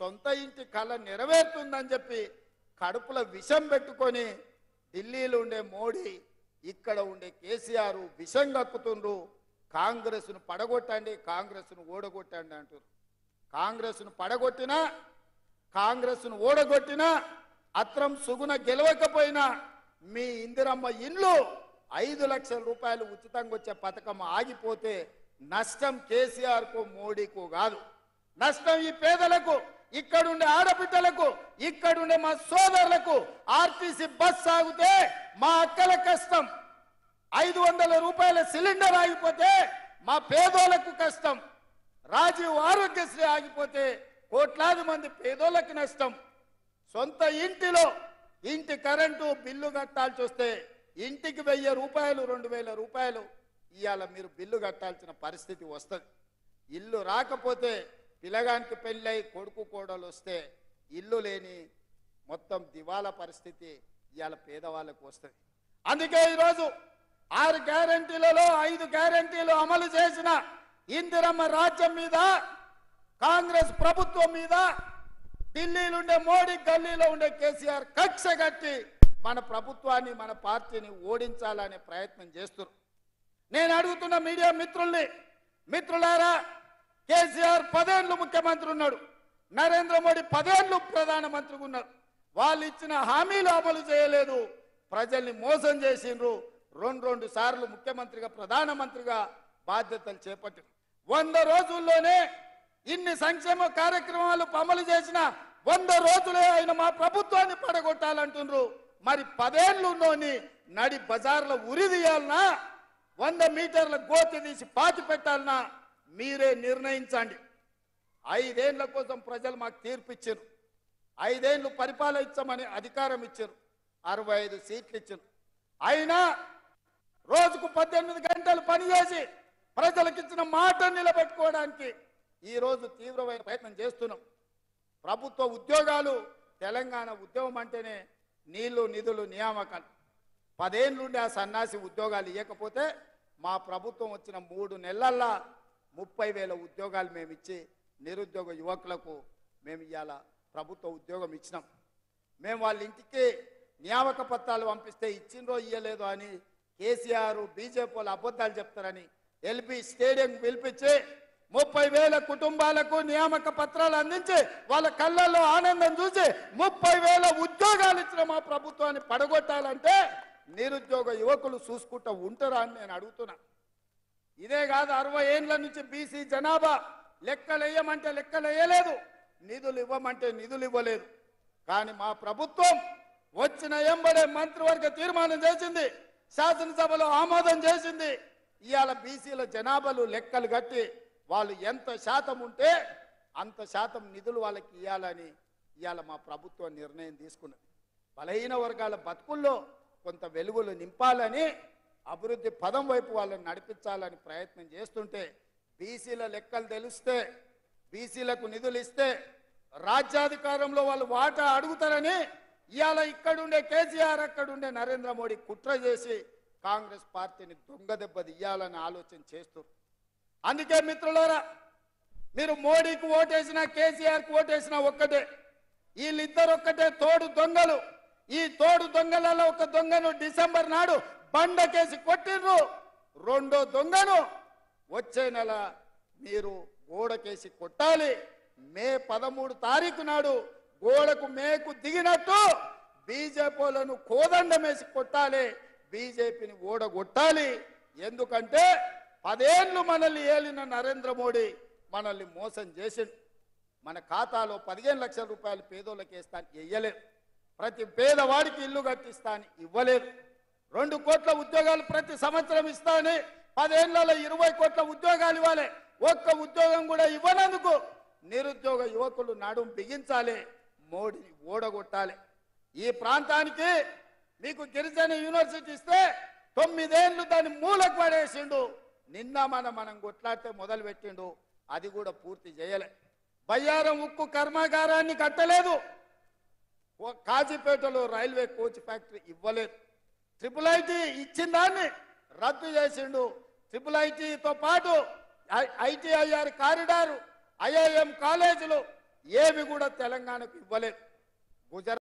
సొంత ఇంటి కళ నెరవేరుతుందని చెప్పి కడుపులో విషం పెట్టుకొని ఢిల్లీలో ఉండే మోడీ ఇక్కడ ఉండే కేసీఆర్ విషం కక్కుతుండ్రు. కాంగ్రెస్ను పడగొట్టండి, కాంగ్రెస్ను ఓడగొట్టండి అంటారు. కాంగ్రెస్ను పడగొట్టినా, కాంగ్రెస్ను ఓడగొట్టినా, అత్రం సుగుణ గెలవకపోయినా మీ ఇందిరమ్మ ఇల్లు 5 లక్షల రూపాయలు ఉచితంగా వచ్చే పథకం ఆగిపోతే నష్టం కేసీఆర్కు మోడీకు కాదు, నష్టం ఈ పేదలకు, ఇక్కడుండే ఆడబిడ్డలకు, ఇక్కడుండే మా సోదరులకు. ఆర్టీసీ బస్ సాగితే మా అక్కల కష్టం, 500 రూపాయల సిలిండర్ ఆగిపోతే మా పేదోళ్లకు కష్టం, రాజీవ్ ఆరోగ్యశ్రీ ఆగిపోతే కోట్లాది మంది పేదోళ్ళకి నష్టం. సొంత ఇంటిలో ఇంటి కరెంటు బిల్లు కట్టాల్సి వస్తే ఇంటికి 1000 రూపాయలు 2000 రూపాయలు ఇవాళ మీరు బిల్లు కట్టాల్సిన పరిస్థితి వస్తుంది. ఇల్లు రాకపోతే పిల్లగానికి పెళ్ళై కొడుకు కోడలు వస్తే ఇల్లు లేని మొత్తం దివాలా పరిస్థితి ఇవాళ పేదవాళ్ళకు వస్తుంది. అందుకే ఈరోజు 6 గ్యారంటీలలో 5 గ్యారంటీలు అమలు చేసిన ఇందిరమ్మ రాజ్యం మీద, కాంగ్రెస్ ప్రభుత్వం మీద ఢిల్లీలో ఉండే మోడీ, గల్లీలో ఉండే కేసీఆర్ కక్ష కట్టి మన ప్రభుత్వాన్ని, మన పార్టీని ఓడించాలనే ప్రయత్నం చేస్తున్నారు. నేను అడుగుతున్న మీడియా మిత్రులారా, కేసీఆర్ 10 ఏళ్ళు ముఖ్యమంత్రి ఉన్నాడు, నరేంద్ర మోడీ 10 ఏళ్ళు ప్రధానమంత్రిగా ఉన్నారు. వాళ్ళు ఇచ్చిన హామీలు అమలు చేయలేదు, ప్రజల్ని మోసం చేసిండ్రు. 2 సార్లు ముఖ్యమంత్రిగా, ప్రధానమంత్రిగా బాధ్యతలు చేపట్టారు. 100 రోజుల్లోనే ఇన్ని సంక్షేమ కార్యక్రమాలు అమలు చేసిన 100 రోజులే ఆయన మా ప్రభుత్వాన్ని పడగొట్టాలంటున్నారు. మరి 10 ఏళ్ళులోని నడి బజార్లో ఉరి తీయాలనా, 100 మీటర్ల గోతి తీసి పాతి పెట్టాలనా మీరే నిర్ణయించండి. 5 ఏళ్ల కోసం ప్రజలు మాకు తీర్పు ఇచ్చారు, 5 ఏళ్ళు పరిపాలించమని అధికారం ఇచ్చారు, 65 సీట్లు ఇచ్చారు. అయినా రోజుకు 18 గంటలు పనిచేసి ప్రజలకు ఇచ్చిన మాట నిలబెట్టుకోవడానికి ఈరోజు తీవ్రమైన ప్రయత్నం చేస్తున్నాం. ప్రభుత్వ ఉద్యోగాలు, తెలంగాణ ఉద్యమం అంటేనే నీళ్లు, నిధులు, నియామకాలు. 10 ఏళ్ళ నుండి ఆ సన్నాసి ఉద్యోగాలు ఇవ్వకపోతే మా ప్రభుత్వం వచ్చిన 3 నెలల్లో 30,000 ఉద్యోగాలు మేము ఇచ్చి నిరుద్యోగ యువకులకు మేము ఇవాళ ప్రభుత్వ ఉద్యోగం ఇచ్చినాం. మేము వాళ్ళ ఇంటికి నియామక పత్రాలు పంపిస్తే ఇచ్చిండ్రో ఇయ్యలేదో అని కేసీఆర్, బీజేపీ వాళ్ళు అబద్ధాలు చెప్తారని ఎల్బీ స్టేడియం పిలిపించి 30,000 కుటుంబాలకు నియామక పత్రాలు అందించి వాళ్ళ కళ్ళల్లో ఆనందం చూసి 30,000 ఉద్యోగాలు ఇచ్చిన మా ప్రభుత్వాన్ని పడగొట్టాలంటే నిరుద్యోగ యువకులు చూసుకుంటూ ఉంటారా అని నేను అడుగుతున్నా. ఇదే కాదు, 60 ఏళ్ల నుంచి బీసీ జనాభా లెక్కలు వేయమంటే లెక్కలు వేయలేదు, నిధులు ఇవ్వమంటే నిధులు ఇవ్వలేదు. కానీ మా ప్రభుత్వం వచ్చిన ఎంబడే మంత్రివర్గ తీర్మానం చేసింది, శాసనసభలో ఆమోదం చేసింది. ఇవాళ బీసీల జనాభాలు లెక్కలు కట్టి వాళ్ళు ఎంత శాతం ఉంటే అంత శాతం నిధులు వాళ్ళకి ఇవ్వాలని ఇవాళ మా ప్రభుత్వం నిర్ణయం తీసుకున్నది. బలహీన వర్గాల బతుకుల్లో కొంత వెలుగులు నింపాలని, అభివృద్ధి పదం వైపు వాళ్ళని నడిపించాలని ప్రయత్నం చేస్తుంటే బీసీల లెక్కలు తెలిస్తే, బీసీలకు నిధులు ఇస్తే రాజ్యాధికారంలో వాళ్ళు వాటా అడుగుతారని ఇవాళ ఇక్కడుండే కేసీఆర్, అక్కడుండే నరేంద్ర మోడీ కుట్ర చేసి కాంగ్రెస్ పార్టీని దొంగ దెబ్బ తీయాలని ఆలోచన చేస్తారు. అందుకే మిత్రులారా, మీరు మోడీకి ఓటేసినా కేసీఆర్కి ఓటేసినా ఒక్కటే, వీళ్ళిద్దరు ఒక్కటే తోడు దొంగలు. ఈ తోడు దొంగలలో ఒక దొంగను డిసెంబర్ నాడు బండకేసి కొట్టిండ్రు, 2వ దొంగను వచ్చే నెల మీరు గోడకేసి కొట్టాలి. మే 13 తారీఖు నాడు గోడకు మేకు దిగినట్టు బీజేపీలను కోదండమేసి కొట్టాలి, బీజేపీని ఓడగొట్టాలి. ఎందుకంటే 10 ఏళ్ళు మనల్ని ఏలిన నరేంద్ర మోడీ మనల్ని మోసం చేసిండు. మన ఖాతాలో 15 లక్షల రూపాయలు పేదోళ్ళకి వేస్తాను ఇవ్వలేదు, ప్రతి పేదవాడికి ఇల్లు కట్టిస్తాను ఇవ్వలేదు, 2 కోట్ల ఉద్యోగాలు ప్రతి సంవత్సరం ఇస్తాను, 10 ఏళ్లలో 20 కోట్ల ఉద్యోగాలు ఇవ్వాలి. ఒక్క ఉద్యోగం కూడా ఇవ్వనందుకు నిరుద్యోగ యువకులు నడుం బిగించాలి, మోడీని ఓడగొట్టాలి. ఈ ప్రాంతానికి మీకు గిరిజన యూనివర్సిటీ ఇస్తే 9 ఏళ్ళు దాన్ని మూలకు పడేసిండు. నిన్న మనం కొట్లాడితే మొదలు పెట్టిండు, అది కూడా పూర్తి చేయలే. బయ్యారం ఉక్కు కర్మాగారాన్ని కట్టలేదు, కాజీపేటలో రైల్వే కోచ్ ఫ్యాక్టరీ ఇవ్వలేదు. IIIT ఇచ్చిన దాన్ని రద్దు చేసిండు. IIITతో పాటు ITIR కారిడారు, IIM కాలేజీలు ఏవి కూడా తెలంగాణకు ఇవ్వలేదు. గుజరాత్